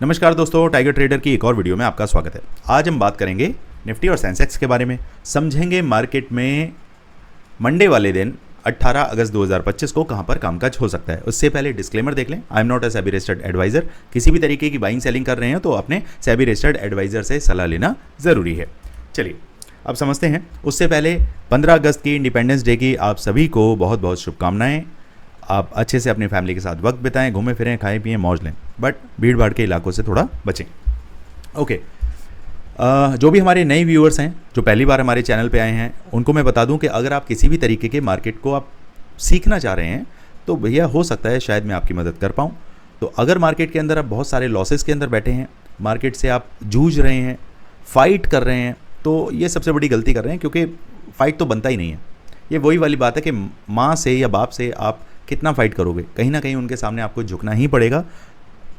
नमस्कार दोस्तों, tiger trader की एक और वीडियो में आपका स्वागत है। आज हम बात करेंगे निफ्टी और सेंसेक्स के बारे में। समझेंगे मार्केट में मंडे वाले दिन 18 अगस्त 2025 को कहां पर कामकाज हो सकता है। उससे पहले डिस्क्लेमर देख लें, I am not a SEBI registered advisor. किसी भी तरीके की बाइंग सेलिंग कर रहे हैं तो अपने सेबी रजिस्टर्ड एडवाइजर से सलाह लेना ज़रूरी है। चलिए अब समझते हैं। उससे पहले 15 अगस्त की इंडिपेंडेंस डे की आप सभी को बहुत बहुत शुभकामनाएं। आप अच्छे से अपनी फैमिली के साथ वक्त बिताएं, घूमें फिरें, खाएं पिएं, मौज लें, बट भीड़ भाड़ के इलाकों से थोड़ा बचें। ओके, जो भी हमारे नए व्यूअर्स हैं जो पहली बार हमारे चैनल पे आए हैं, उनको मैं बता दूं कि अगर आप किसी भी तरीके के मार्केट को आप सीखना चाह रहे हैं तो भैया हो सकता है शायद मैं आपकी मदद कर पाऊँ। तो अगर मार्केट के अंदर आप बहुत सारे लॉसेस के अंदर बैठे हैं, मार्केट से आप जूझ रहे हैं, फाइट कर रहे हैं, तो ये सबसे बड़ी गलती कर रहे हैं, क्योंकि फ़ाइट तो बनता ही नहीं है। ये वही वाली बात है कि माँ से या बाप से आप कितना फ़ाइट करोगे, कहीं ना कहीं उनके सामने आपको झुकना ही पड़ेगा।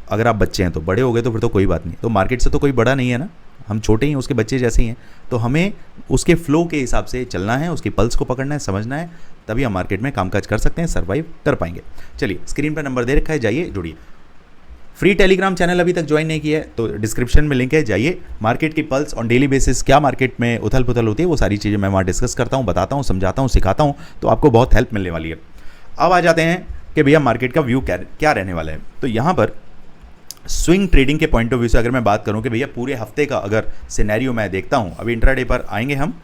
अगर आप बच्चे हैं तो, बड़े हो गए तो फिर तो कोई बात नहीं। तो मार्केट से तो कोई बड़ा नहीं है ना, हम छोटे ही, उसके बच्चे जैसे ही हैं। तो हमें उसके फ्लो के हिसाब से चलना है, उसकी पल्स को पकड़ना है, समझना है, तभी हम मार्केट में कामकाज कर सकते हैं, सर्वाइव कर पाएंगे। चलिए, स्क्रीन पर नंबर दे रखा है, जाइए जुड़िए। फ्री टेलीग्राम चैनल अभी तक ज्वाइन नहीं किया है तो डिस्क्रिप्शन में लिंक है, जाइए। मार्केट की पल्स ऑन डेली बेसिस, क्या मार्केट में उथल पुथल होती है, वो सारी चीज़ें मैं वहाँ डिस्कस करता हूँ, बताता हूँ, समझाता हूँ, सिखाता हूँ, तो आपको बहुत हेल्प मिलने वाली है। अब आ जाते हैं कि भैया मार्केट का व्यू क्या रहने वाला है। तो यहाँ पर स्विंग ट्रेडिंग के पॉइंट ऑफ व्यू से अगर मैं बात करूँ कि भैया पूरे हफ्ते का अगर सिनेरियो मैं देखता हूँ, अभी इंट्राडे पर आएंगे हम।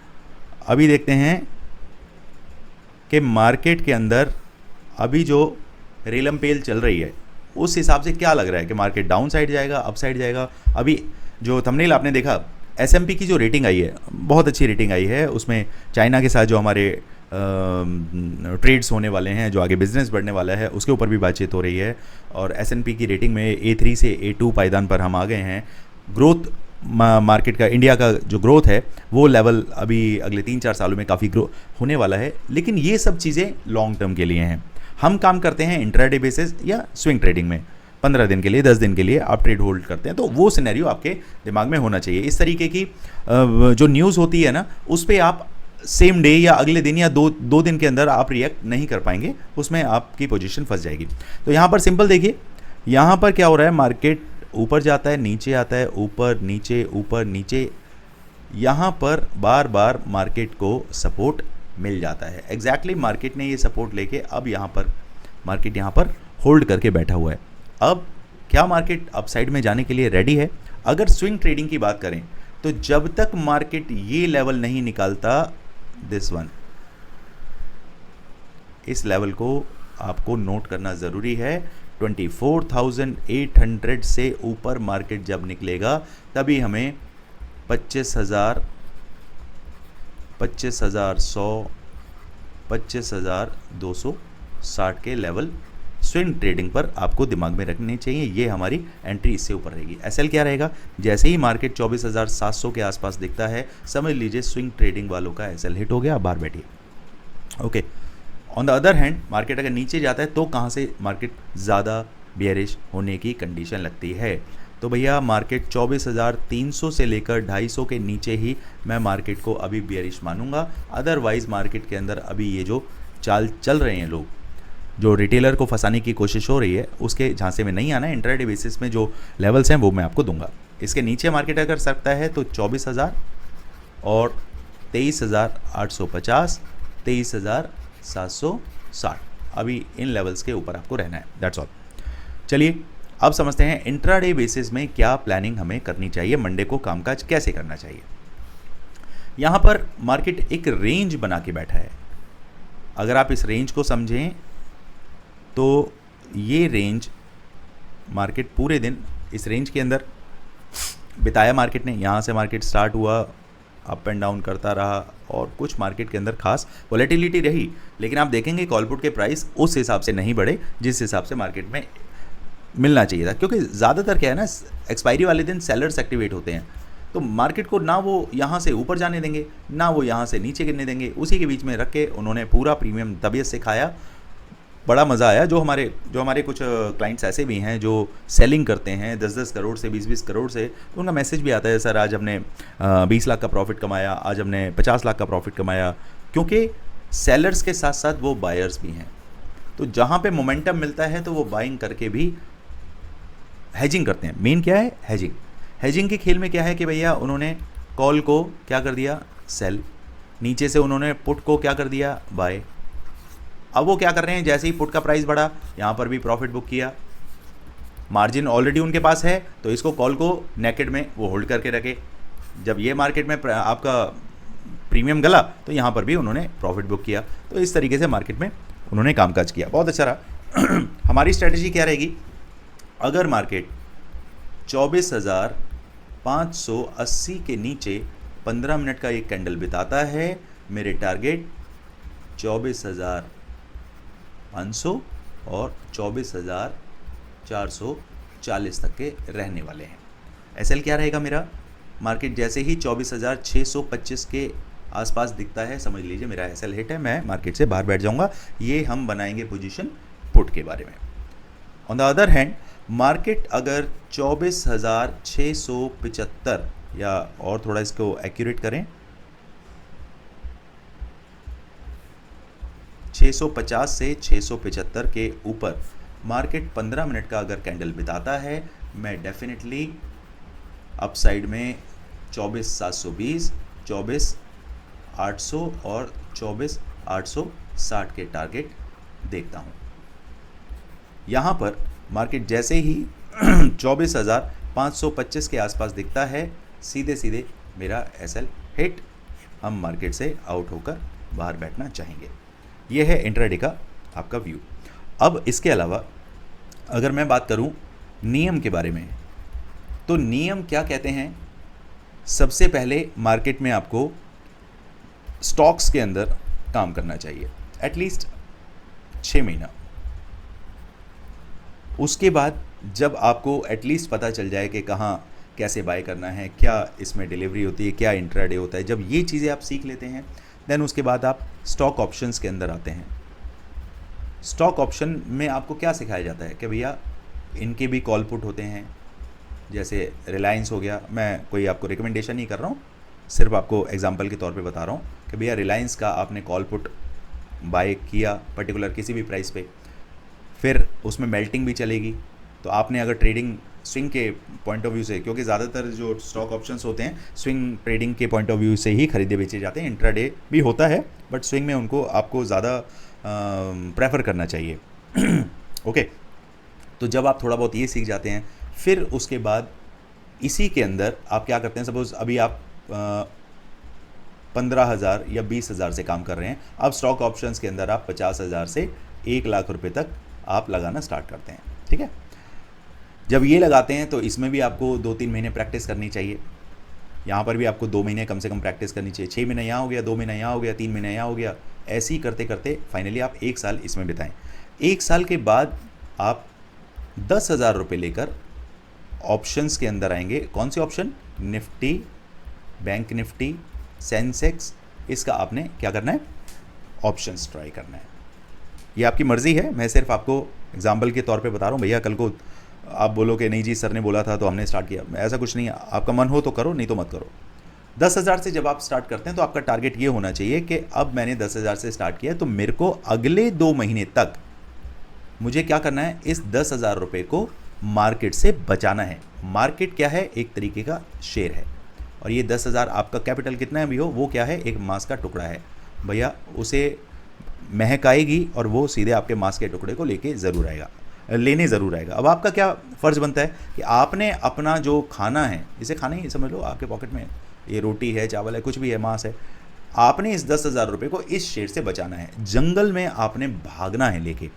अभी देखते हैं कि मार्केट के अंदर अभी जो रेलम पेल चल रही है उस हिसाब से क्या लग रहा है कि मार्केट डाउन साइड जाएगा, अप साइड जाएगा। अभी जो थंबनेल आपने देखा, एसएमपी की जो रेटिंग आई है, बहुत अच्छी रेटिंग आई है। उसमें चाइना के साथ जो हमारे ट्रेड्स होने वाले हैं, जो आगे बिजनेस बढ़ने वाला है, उसके ऊपर भी बातचीत हो रही है। और एसएनपी की रेटिंग में A3 से A2 पायदान पर हम आ गए हैं। ग्रोथ मार्केट का, इंडिया का जो ग्रोथ है वो लेवल अभी अगले 3-4 सालों में काफ़ी ग्रो होने वाला है। लेकिन ये सब चीज़ें लॉन्ग टर्म के लिए हैं। हम काम करते हैं इंट्राडे बेसिस या स्विंग ट्रेडिंग में। 15 दिन के लिए, 10 दिन के लिए आप ट्रेड होल्ड करते हैं, तो वो सिनेरियो आपके दिमाग में होना चाहिए। इस तरीके की जो न्यूज़ होती है ना, उस पर आप सेम डे या अगले दिन या दो दिन के अंदर आप रिएक्ट नहीं कर पाएंगे, उसमें आपकी पोजीशन फंस जाएगी। तो यहाँ पर सिंपल देखिए, यहाँ पर क्या हो रहा है, मार्केट ऊपर जाता है, नीचे आता है, ऊपर नीचे, यहाँ पर बार बार मार्केट को सपोर्ट मिल जाता है। एग्जैक्टली मार्केट ने ये सपोर्ट लेके अब यहाँ पर मार्केट यहाँ पर होल्ड करके बैठा हुआ है। अब क्या मार्केट अपसाइड में जाने के लिए रेडी है? अगर स्विंग ट्रेडिंग की बात करें तो जब तक मार्केट ये लेवल नहीं निकालता, दिस वन, इस लेवल को आपको नोट करना ज़रूरी है। 24,800 से ऊपर मार्केट जब निकलेगा तभी हमें 25,100, 25,260 के लेवल स्विंग ट्रेडिंग पर आपको दिमाग में रखने चाहिए। ये हमारी एंट्री इससे ऊपर रहेगी। एसएल क्या रहेगा? जैसे ही मार्केट 24,700 के आसपास दिखता है, समझ लीजिए स्विंग ट्रेडिंग वालों का एसएल हिट हो गया, आप बाहर बैठिए। Okay, on the other hand market अगर नीचे जाता है तो कहाँ से मार्केट ज़्यादा बियरिश होने की कंडीशन लगती है? तो भैया मार्केट 24,300 से लेकर 250 के नीचे ही मैं मार्केट को अभी बियरिश मानूंगा। अदरवाइज़ मार्केट के अंदर अभी ये जो चाल चल रहे हैं लोग, जो रिटेलर को फंसाने की कोशिश हो रही है, उसके झांसे में नहीं आना है। इंट्राडे बेसिस में जो लेवल्स हैं वो मैं आपको दूंगा। इसके नीचे मार्केट अगर सकता है तो 24,000 और 23,850, 23,760, अभी इन लेवल्स के ऊपर आपको रहना है। That's all. चलिए अब समझते हैं इंट्राडे बेसिस में क्या प्लानिंग हमें करनी चाहिए, मंडे को कामकाज कैसे करना चाहिए। यहाँ पर मार्केट एक रेंज बना के बैठा है। अगर आप इस रेंज को समझें तो ये रेंज, मार्केट पूरे दिन इस रेंज के अंदर बिताया मार्केट ने। यहाँ से मार्केट स्टार्ट हुआ, अप एंड डाउन करता रहा और कुछ मार्केट के अंदर खास वॉलेटिलिटी रही, लेकिन आप देखेंगे कॉल पुट के प्राइस उस हिसाब से नहीं बढ़े जिस हिसाब से मार्केट में मिलना चाहिए था। क्योंकि ज़्यादातर क्या है ना, एक्सपायरी वाले दिन सेलर्स एक्टिवेट होते हैं, तो मार्केट को ना वो यहाँ से ऊपर जाने देंगे, ना वो यहाँ से नीचे गिरने देंगे। उसी के बीच में रख के उन्होंने पूरा प्रीमियम तबीयत से खाया। बड़ा मज़ा आया। जो हमारे कुछ क्लाइंट्स ऐसे भी हैं जो सेलिंग करते हैं 10-10 करोड़ से, 20-20 करोड़ से, तो उनका मैसेज भी आता है, सर आज हमने 20 लाख का प्रॉफिट कमाया, आज हमने 50 लाख का प्रॉफिट कमाया। क्योंकि सेलर्स के साथ साथ वो बायर्स भी हैं, तो जहाँ पे मोमेंटम मिलता है तो वो बाइंग करके भी हैजिंग करते हैं। मेन क्या है? हैजिंग। हैजिंग के खेल में क्या है कि भैया उन्होंने कॉल को क्या कर दिया? सेल। नीचे से उन्होंने पुट को क्या कर दिया? बाय। अब वो क्या कर रहे हैं, जैसे ही पुट का प्राइस बढ़ा यहाँ पर भी प्रॉफिट बुक किया, मार्जिन ऑलरेडी उनके पास है तो इसको कॉल को नेकेड में वो होल्ड करके रखे। जब ये मार्केट में आपका प्रीमियम गला तो यहाँ पर भी उन्होंने प्रॉफिट बुक किया। तो इस तरीके से मार्केट में उन्होंने कामकाज किया, बहुत अच्छा रहा। हमारी स्ट्रेटजी क्या रहेगी? अगर मार्केट 24,580 के नीचे 15 मिनट का एक कैंडल बिताता है, मेरे टारगेट 24,500 और 24,440 तक के रहने वाले हैं। एसएल क्या रहेगा मेरा? मार्केट जैसे ही 24,625 के आसपास दिखता है, समझ लीजिए मेरा एसएल हिट है, मैं मार्केट से बाहर बैठ जाऊंगा। ये हम बनाएंगे पोजीशन पुट के बारे में। On the other hand market अगर 24,675 या और थोड़ा इसको एक्यूरेट करें 650 से 675 के ऊपर मार्केट 15 मिनट का अगर कैंडल बिताता है, मैं डेफिनेटली अपसाइड में 24,720, 24,800 और 24,860 के टारगेट देखता हूँ। यहाँ पर मार्केट जैसे ही 24,525 के आसपास दिखता है, सीधे सीधे मेरा एसएल हिट, हम मार्केट से आउट होकर बाहर बैठना चाहेंगे। यह है इंट्राडे का आपका व्यू। अब इसके अलावा अगर मैं बात करूं नियम के बारे में, तो नियम क्या कहते हैं? सबसे पहले मार्केट में आपको स्टॉक्स के अंदर काम करना चाहिए एटलीस्ट 6 महीना। उसके बाद जब आपको एटलीस्ट पता चल जाए कि कहाँ कैसे बाय करना है, क्या इसमें डिलीवरी होती है, क्या इंट्राडे होता है, जब ये चीज़ें आप सीख लेते हैं देन उसके बाद आप स्टॉक ऑप्शंस के अंदर आते हैं। स्टॉक ऑप्शन में आपको क्या सिखाया जाता है कि भैया इनके भी कॉल पुट होते हैं, जैसे रिलायंस हो गया। मैं कोई आपको रिकमेंडेशन नहीं कर रहा हूँ, सिर्फ आपको एग्जांपल के तौर पे बता रहा हूँ कि भैया रिलायंस का आपने कॉल पुट बाय किया पर्टिकुलर किसी भी प्राइस पे, फिर उसमें मेल्टिंग भी चलेगी। तो आपने अगर ट्रेडिंग स्विंग के पॉइंट ऑफ व्यू से, क्योंकि ज़्यादातर जो स्टॉक ऑप्शंस होते हैं स्विंग ट्रेडिंग के पॉइंट ऑफ व्यू से ही खरीदे बेचे जाते हैं, इंट्राडे भी होता है बट स्विंग में उनको आपको ज़्यादा प्रेफर करना चाहिए। ओके, तो जब आप थोड़ा बहुत ये सीख जाते हैं, फिर उसके बाद इसी के अंदर आप क्या करते हैं, सपोज़ अभी आप 15,000 या 20,000 से काम कर रहे हैं, अब स्टॉक ऑप्शंस के अंदर आप 50,000 से 1,00,000 रुपये तक आप लगाना स्टार्ट करते हैं। ठीक है, जब ये लगाते हैं तो इसमें भी आपको 2-3 महीने प्रैक्टिस करनी चाहिए। यहाँ पर भी आपको 2 महीने कम से कम प्रैक्टिस करनी चाहिए। 6 महीने यहाँ हो गया, 2 महीने यहाँ हो गया, 3 महीने यहाँ हो गया, ऐसे ही करते करते फाइनली आप 1 साल इसमें बिताएं। 1 साल के बाद आप 10,000 रुपये लेकर ऑप्शंस के अंदर आएंगे। कौन से option? Nifty, bank Nifty, Sensex, इसका आपने क्या करना है? ऑप्शंस ट्राई करना है। ये आपकी मर्ज़ी है, मैं सिर्फ आपको एग्जाम्पल के तौर पे बता रहा हूँ। भैया कल को आप बोलो कि नहीं जी सर ने बोला था तो हमने स्टार्ट किया, ऐसा कुछ नहीं है। आपका मन हो तो करो, नहीं तो मत करो। 10,000 से जब आप स्टार्ट करते हैं तो आपका टारगेट ये होना चाहिए कि अब मैंने 10,000 से स्टार्ट किया तो मेरे को अगले 2 महीने तक मुझे क्या करना है? इस 10,000 रुपये को मार्केट से बचाना है। मार्केट क्या है? एक तरीके का शेयर है, और ये 10,000 आपका कैपिटल कितना है भी हो, वो क्या है? एक मांस का टुकड़ा है। भैया उसे महक आएगी और वो सीधे आपके मांस के टुकड़े को लेने ज़रूर आएगा। अब आपका क्या फ़र्ज़ बनता है कि आपने अपना जो खाना है, इसे खाना ही समझ लो, आपके पॉकेट में ये रोटी है, चावल है, कुछ भी है, मांस है, आपने इस 10,000 रुपये को इस शेर से बचाना है। जंगल में आपने भागना है लेके,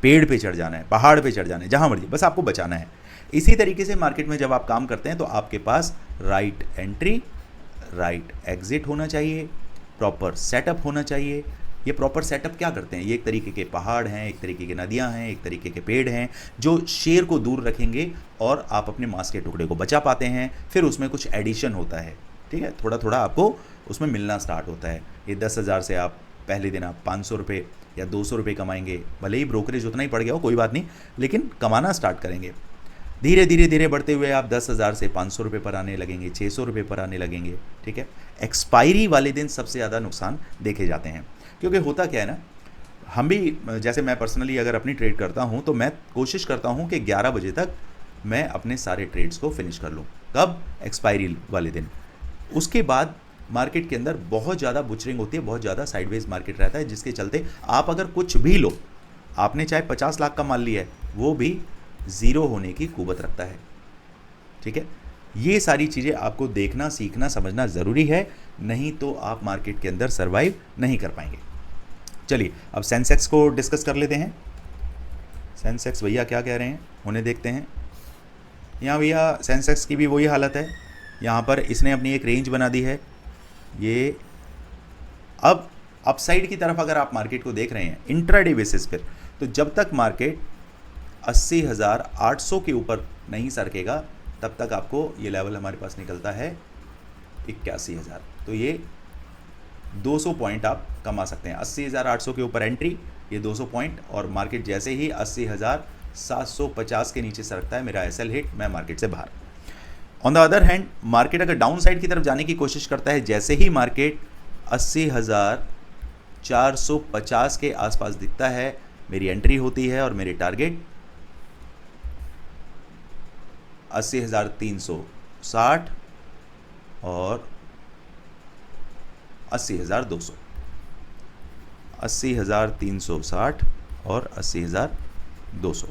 पेड़ पे चढ़ जाना है, पहाड़ पे चढ़ जाना है, जहाँ मर्जी, बस आपको बचाना है। इसी तरीके से मार्केट में जब आप काम करते हैं तो आपके पास राइट एंट्री, राइट एग्जिट होना चाहिए, प्रॉपर सेटअप होना चाहिए। ये प्रॉपर सेटअप क्या करते हैं? ये एक तरीके के पहाड़ हैं, एक तरीके की नदियां हैं, एक तरीके के पेड़ हैं जो शेर को दूर रखेंगे और आप अपने मांस के टुकड़े को बचा पाते हैं। फिर उसमें कुछ एडिशन होता है, ठीक है, थोड़ा थोड़ा आपको उसमें मिलना स्टार्ट होता है। ये 10,000 से आप पहले दिन आप 500 रुपये या 200 रुपये कमाएंगे, भले ही ब्रोकरेज उतना ही पड़ गया हो, कोई बात नहीं, लेकिन कमाना स्टार्ट करेंगे। धीरे धीरे धीरे बढ़ते हुए आप 10,000 से 500 रुपये पर आने लगेंगे, 600 रुपये पर आने लगेंगे। ठीक है, एक्सपायरी वाले दिन सबसे ज़्यादा नुकसान देखे जाते हैं, क्योंकि होता क्या है ना, हम भी, जैसे मैं पर्सनली अगर अपनी ट्रेड करता हूं तो मैं कोशिश करता हूं कि 11 बजे तक मैं अपने सारे ट्रेड्स को फिनिश कर लूँ। कब? एक्सपायरी वाले दिन। उसके बाद मार्केट के अंदर बहुत ज़्यादा बुचरिंग होती है, बहुत ज़्यादा साइडवेज मार्केट रहता है, जिसके चलते आप अगर कुछ भी लो, आपने चाहे 50 लाख का माल लिया है, वो भी ज़ीरो होने की कुवत रखता है। ठीक है, ये सारी चीज़ें आपको देखना, सीखना, समझना ज़रूरी है, नहीं तो आप मार्केट के अंदर सर्वाइव नहीं कर पाएंगे। चलिए अब सेंसेक्स को डिस्कस कर लेते हैं। सेंसेक्स भैया क्या कह रहे हैं उन्हें देखते हैं। यहाँ भैया सेंसेक्स की भी वही हालत है, यहाँ पर इसने अपनी एक रेंज बना दी है। ये अब अपसाइड की तरफ अगर आप मार्केट को देख रहे हैं इंट्राडे बेसिस पर, तो जब तक मार्केट 80,800 के ऊपर नहीं सरकेगा तब तक आपको ये लेवल हमारे पास निकलता है 81,000। तो ये 200 पॉइंट आप कमा सकते हैं। 80,800 के ऊपर एंट्री, ये 200 पॉइंट, और मार्केट जैसे ही 80,750 के नीचे सरकता है, मेरा एसएल हिट, मैं मार्केट से बाहर। On the other hand market अगर डाउन साइड की तरफ जाने की कोशिश करता है, जैसे ही मार्केट 80,450 के आसपास दिखता है, मेरी एंट्री होती है और मेरे टारगेट 80,360 और 80,200, 80,360 और 80,200।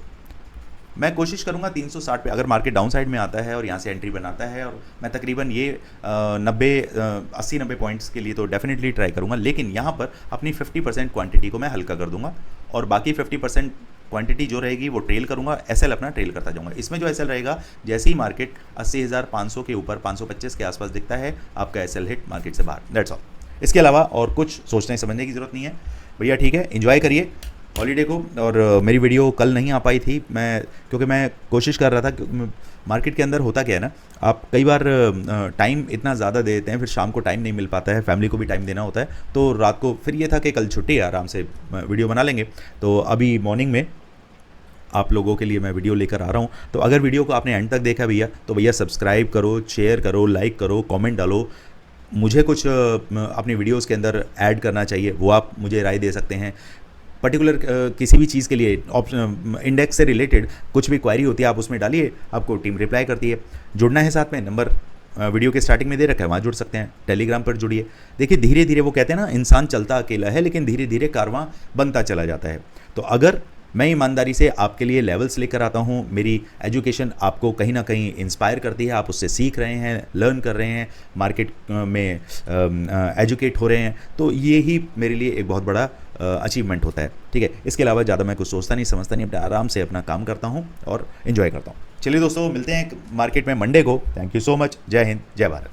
मैं कोशिश करूंगा 360 पे, अगर मार्केट डाउन साइड में आता है और यहाँ से एंट्री बनाता है, और मैं तकरीबन ये 80-90 पॉइंट्स के लिए तो डेफिनेटली ट्राई करूंगा, लेकिन यहाँ पर अपनी 50% क्वांटिटी को मैं हल्का कर दूंगा और बाकी 50% क्वांटिटी जो रहेगी वो ट्रेल करूंगा, एसएल अपना ट्रेल करता जाऊंगा। इसमें जो एसएल रहेगा, जैसे ही मार्केट 80,500 के ऊपर 525 के आसपास दिखता है, आपका एसएल हिट मार्केट से बाहर। That's all. इसके अलावा और कुछ सोचने समझने की ज़रूरत नहीं है भैया। ठीक है, एंजॉय करिए हॉलीडे को। और मेरी वीडियो कल नहीं आ पाई थी क्योंकि मैं कोशिश कर रहा था। मार्केट के अंदर होता क्या है ना, आप कई बार टाइम इतना ज़्यादा दे देते हैं, फिर शाम को टाइम नहीं मिल पाता है, फैमिली को भी टाइम देना होता है, तो रात को फिर ये था कि कल छुट्टी है, आराम से वीडियो बना लेंगे। तो अभी मॉर्निंग में आप लोगों के लिए मैं वीडियो लेकर आ रहा हूँ। तो अगर वीडियो को आपने एंड तक देखा भैया, तो भैया सब्सक्राइब करो, शेयर करो, लाइक करो, कमेंट डालो। मुझे कुछ अपनी वीडियोस के अंदर ऐड करना चाहिए, वो आप मुझे राय दे सकते हैं। पर्टिकुलर किसी भी चीज़ के लिए इंडेक्स से रिलेटेड कुछ भी क्वायरी होती है, आप उसमें डालिए, आपको टीम रिप्लाई करती है। जुड़ना है साथ में, नंबर वीडियो के स्टार्टिंग में दे रखा है, वहाँ जुड़ सकते हैं। टेलीग्राम पर जुड़िए। देखिए धीरे धीरे, वो कहते हैं ना, इंसान चलता अकेला है लेकिन धीरे धीरे कारवां बनता चला जाता है। तो अगर मैं ईमानदारी से आपके लिए लेवल्स लेकर आता हूँ, मेरी एजुकेशन आपको कहीं ना कहीं इंस्पायर करती है, आप उससे सीख रहे हैं, लर्न कर रहे हैं, मार्केट में एजुकेट हो रहे हैं, तो ये ही मेरे लिए एक बहुत बड़ा अचीवमेंट होता है। ठीक है, इसके अलावा ज़्यादा मैं कुछ सोचता नहीं समझता नहीं, अपने आराम से अपना काम करता हूँ और इन्जॉय करता हूँ। चलिए दोस्तों, मिलते हैं मार्केट में मंडे को। Thank you so much. जय हिंद, जय भारत।